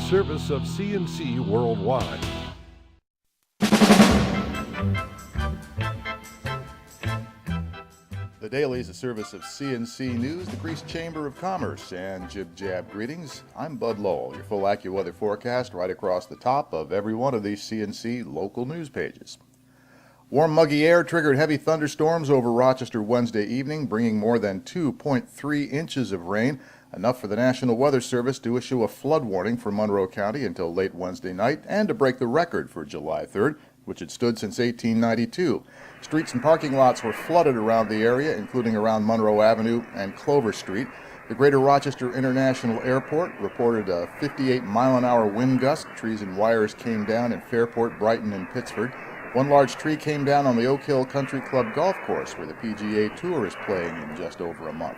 service of CNC Worldwide. The Daily is a service of CNC News, the Greece Chamber of Commerce, and Jib Jab greetings. I'm Bud Lowell, your full AccuWeather forecast right across the top of every one of these CNC local news pages. Warm, muggy air triggered heavy thunderstorms over Rochester Wednesday evening, bringing more than 2.3 inches of rain, enough for the National Weather Service to issue a flood warning for Monroe County until late Wednesday night and to break the record for July 3rd, which had stood since 1892. Streets and parking lots were flooded around the area, including around Monroe Avenue and Clover Street. The Greater Rochester International Airport reported a 58-mile-an-hour wind gust. Trees and wires came down in Fairport, Brighton, and Pittsford. One large tree came down on the Oak Hill Country Club golf course, where the PGA Tour is playing in just over a month.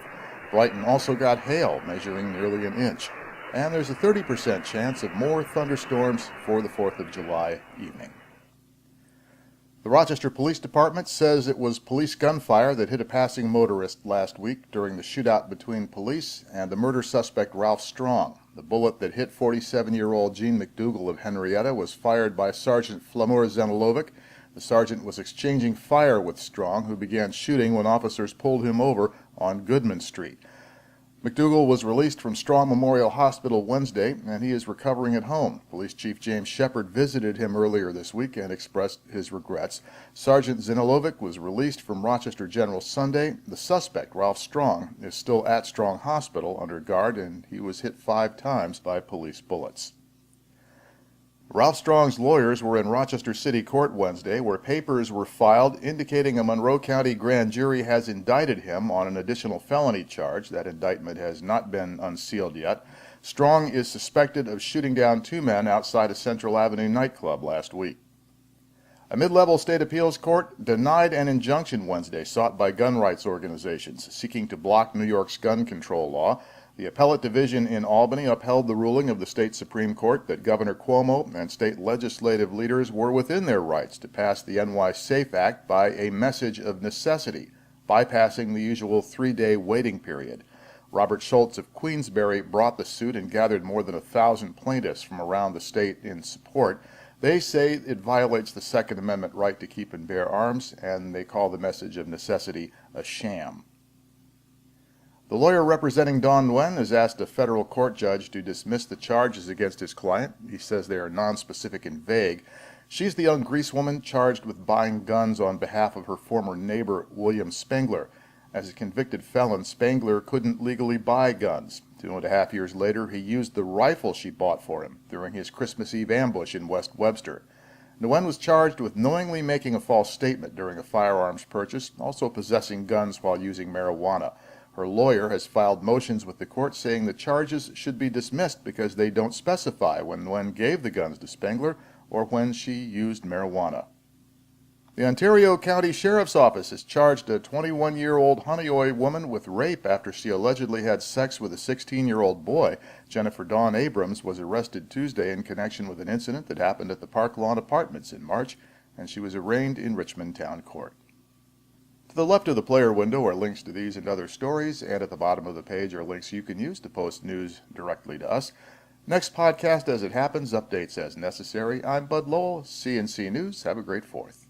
Brighton also got hail, measuring nearly an inch. And there's a 30% chance of more thunderstorms for the 4th of July evening. The Rochester Police Department says it was police gunfire that hit a passing motorist last week during the shootout between police and the murder suspect Ralph Strong. The bullet that hit 47-year-old Gene McDougal of Henrietta was fired by Sergeant Flamur Zenilovic. The sergeant was exchanging fire with Strong, who began shooting when officers pulled him over on Goodman Street. McDougal was released from Strong Memorial Hospital Wednesday, and he is recovering at home. Police Chief James Shepard visited him earlier this week and expressed his regrets. Sergeant Zenilovic was released from Rochester General Sunday. The suspect, Ralph Strong, is still at Strong Hospital under guard, and he was hit 5 times by police bullets. Ralph Strong's lawyers were in Rochester City Court Wednesday, where papers were filed indicating a Monroe County grand jury has indicted him on an additional felony charge. That indictment has not been unsealed yet. Strong is suspected of shooting down 2 men outside a Central Avenue nightclub last week. A mid-level state appeals court denied an injunction Wednesday sought by gun rights organizations seeking to block New York's gun control law. The appellate division in Albany upheld the ruling of the state Supreme Court that Governor Cuomo and state legislative leaders were within their rights to pass the NY SAFE Act by a message of necessity, bypassing the usual 3-day waiting period. Robert Schultz of Queensbury brought the suit and gathered more than 1,000 plaintiffs from around the state in support. They say it violates the Second Amendment right to keep and bear arms, and they call the message of necessity a sham. The lawyer representing Don Nguyen has asked a federal court judge to dismiss the charges against his client. He says they are nonspecific and vague. She's the young Greece woman charged with buying guns on behalf of her former neighbor, William Spengler. As a convicted felon, Spengler couldn't legally buy guns. 2.5 years later, he used the rifle she bought for him during his Christmas Eve ambush in West Webster. Nguyen was charged with knowingly making a false statement during a firearms purchase, also possessing guns while using marijuana. Her lawyer has filed motions with the court saying the charges should be dismissed because they don't specify when Nguyen gave the guns to Spengler or when she used marijuana. The Ontario County Sheriff's Office has charged a 21-year-old Honeoye woman with rape after she allegedly had sex with a 16-year-old boy. Jennifer Dawn Abrams was arrested Tuesday in connection with an incident that happened at the Park Lawn Apartments in March, and she was arraigned in Richmond Town Court. To the left of the player window are links to these and other stories, and at the bottom of the page are links you can use to post news directly to us. Next podcast as it happens, updates as necessary. I'm Bud Lowell, CNC News. Have a great 4th.